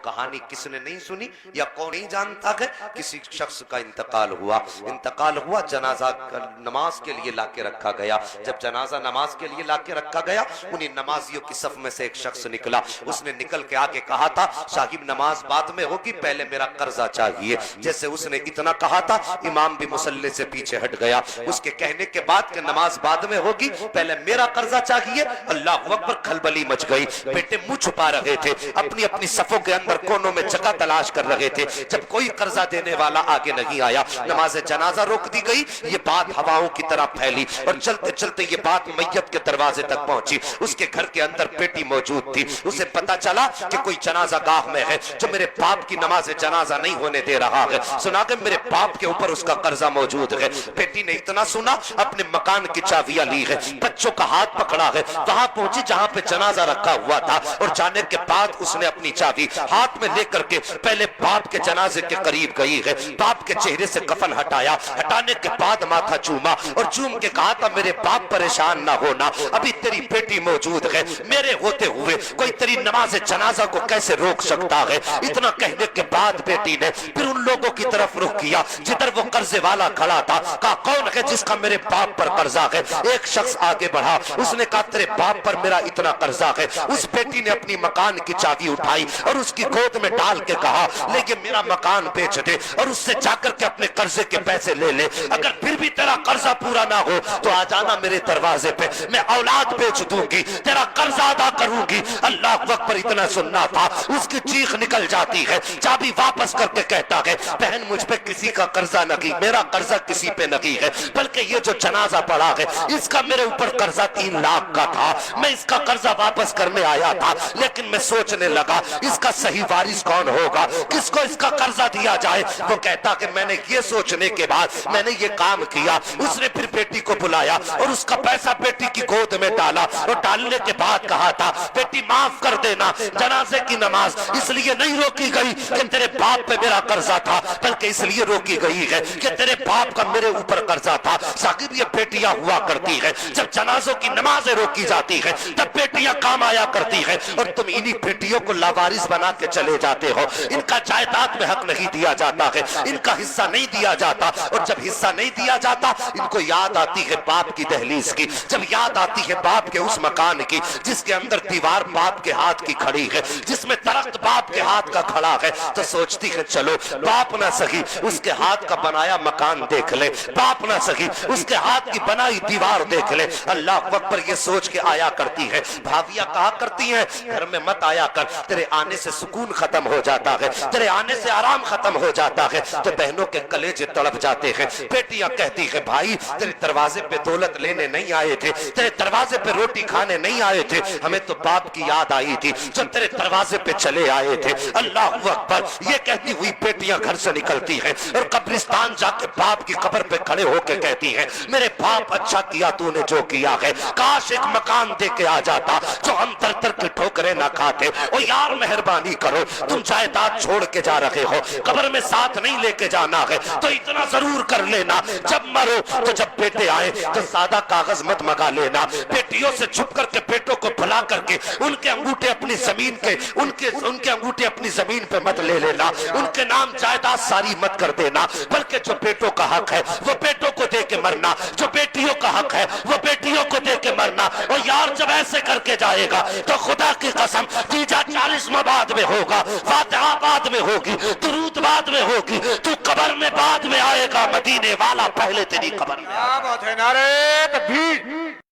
کہانی کس نے نہیں سنی یا کون نہیں جانتا ہے؟ کسی شخص کا انتقال ہوا، جنازہ نماز کے لیے لا کے رکھا گیا. جب جنازہ نماز کے لیے لا کے رکھا گیا، انہی نمازیوں کی صف میں سے ایک شخص نکلا. اس نے نکل کے آ کے کہا تھا صاحب نماز بعد میں ہوگی، پہلے میرا قرضہ چاہیے. جیسے اس نے اتنا کہا تھا، امام بھی مصلی سے پیچھے ہٹ گیا. اس کے کہنے کے بعد کہ نماز بعد میں ہوگی، پہلے میرا قرضہ چاہیے. اللہ اکبر، کھلبلی مچ گئی. بیٹے منہ چھپا رہے تھے، اپنی اپنی صفوں کے اندر کونوں میں جگہ تلاش کر رہے تھے. جب کوئی قرضہ دینے والا آگے نہیں آیا، نماز جنازہ روک دی گئی. یہ بات ہواؤں کی طرح پھیلی اور چلتے چلتے یہ بات میت کے دروازے تک پہنچی. اس کے گھر کے اندر بیٹی موجود تھی. اسے پتا چلا کہ کوئی جنازہ گاہ میں ہے جو میرے باپ کی نماز جنازہ نہیں ہونے دے رہا ہے. سنا کہ میرے باپ کے اوپر اس کا قرضہ موجود ہے. بیٹی نے اتنا سنا، اپنے مکان کی چابیاں لی ہے، بچوں کا ہاتھ پکڑا ہے، وہاں پہنچی جہاں پہ جنازہ رکھا ہوا تھا. اور جانے کے بعد اس نے اپنی چابی ہاتھ میں لے کر کے پہلے باپ کے جنازے کے قریب گئی ہے. باپ کے چہرے سے کفن ہٹایا، ہٹانے کے بعد ماتھا چوما اور چوم کے کہا تھا میرے باپ پریشان نہ ہونا، ابھی تیری بیٹی موجود ہے. میرے ہوتے ہوئے کوئی تیری نماز جنازہ کو کیسے روک سکتا ہے؟ اتنا کہنے کے بعد بیٹی نے پھر ان لوگوں کی طرف رخ کیا جدھر وہ قرضے والا کھڑا تھا. کہا کون ہے جس کا میرے باپ پر قرضہ ہے؟ ایک شخص آگے بڑھا، اس نے کہا تیرے باپ پر میرا اتنا قرضہ ہے. اس بیٹی نے اپنی مکان کی چابی اٹھائی اور اس کی گود میں ڈال کے کہا لے یہ میرا مکان بیچ دے اور اس سے جا کر کے اپنے قرضے کے پیسے لے لے. اگر پھر بھی تیرا قرضہ پورا نہ ہو تو آ جانا میرے دروازے پہ، میں اولاد بیچ دوں گی، تیرا قرضہ ادا کروں گی. اللہ اکبر، اتنا سننا تھا. اس کی چیخ نکل جاتی ہے، چابی واپس کر کے کہتا ہے بہن مجھ پہ کسی کا قرضہ نہیں، میرا قرضہ کسی پہ نہیں ہے، بلکہ یہ جو جنازہ پڑا ہے اس کا میرے اوپر قرضہ 3 لاکھ کا تھا. میں اس کا قرضہ واپس کرنے آیا تھا، لیکن میں سوچنے لگا اس کا صحیح وارث کون ہوگا، کس کو اس کا قرضہ دیا جائے. وہ کہتا کہ میں نے یہ سوچنے کے بعد میں نے یہ کام کیا. اس نے پھر بیٹی کو بلایا اور اس کا پیسہ بیٹی کی گود میں ڈالا اور ڈالنے کے بعد کہا تھا بیٹی معاف کر دینا، جنازے کی نماز اس لیے نہیں روکی گئی کہ تیرے باپ پہ میرا قرضہ تھا، بلکہ اس لیے روکی گئی ہے کہ تیرے باپ کا میرے اوپر قرضہ تھا. ثاقب یہ بیٹیاں ہوا کرتی ہے، جب جنازوں کی نمازیں روکی جاتی ہے تب بیٹیاں کام آیا کرتی ہے، اور تم انہی بیٹیوں کو لاوارث بنا کے چلے جاتے ہو. ان کا جائیداد میں حق نہیں دیا جاتا ہے، ان کا حصہ نہیں دیا جاتا، اور جب حصہ نہیں دیا جاتا ان کو یاد آتی ہے باپ کی دہلیز کی، جب یاد آتی ہے باپ کے اس مکان کی جس کے اندر دیوار باپ کے ہاتھ کی کھڑی ہے، جس میں درخت باپ کے ہاتھ کا کھڑا ہے، تو سوچتی ہے چلو باپ نہ سہی اس کے ہاتھ کا بنایا مکان دیکھ لے، باپ نہ سہی اس کے ہاتھ کی بنائی دیوار دیکھ لے. اللہ اکبر، یہ سوچ کے آیا کرتی ہے. بھابیاں کہا کرتی ہیں گھر میں مت آیا کر، تیرے آنے سے سکون ختم ہو جاتا ہے، تیرے آنے سے آرام ختم ہو جاتا ہے. تو بہنوں کے کلیجے تڑپ جاتے ہیں. بیٹیاں کہتی ہے بھائی تیرے دروازے پہ دولت لینے نہیں آئے تھے، تیرے دروازے پہ روٹی کھانے نہیں آئے تھے، ہمیں تو باپ کی یاد آئی تھی جو تیرے دروازے پہ چلے آئے تھے. اللہ اکبر، یہ کہتی ہوئی بیٹیاں گھر سے نکلتی ہیں اور قبرستان جا کے باپ کی قبر پہ کھڑے ہو کے کہتی ہیں میرے باپ اچھا کیا تو نے جو کیا ہے، کاش ایک مکان دے کے آ جاتا جو ہم تر تر کی ٹھوکریں نہ کھاتے. او یار مہربانی کرو، تم جائیداد چھوڑ کے جا رہے ہو، قبر میں ساتھ نہیں لے کے جانا ہے تو اتنا ضرور کر لینا جب مرو تو جب بیٹے آئے تو سادہ کاغذ مت منگا لینا، بیٹیوں سے چھپ کر کے بیٹوں کو بھلا کر کے ان کے انگوٹھے اپنی زمین کے ان کے انگوٹھے اپنی زمین پہ مت لے لینا، ان کے نام جائیداد ساری مت کر دینا، بلکہ جو بیٹوں کا حق ہے وہ بیٹوں کو دے کے مرنا، جو بیٹیوں کا حق ہے وہ بیٹیوں کو دے کے مرنا. اور یار جب ایسے کر کے جائے گا تو خدا کی قسم تیجا 40واں بعد میں ہوگا، فاتحہ بعد میں ہوگی، درود بعد میں ہوگی، تو قبر میں بعد میں آئے گا، مدینے والا پہلے تیری قبر میں. کیا بات ہے، نعرہ تکبیر.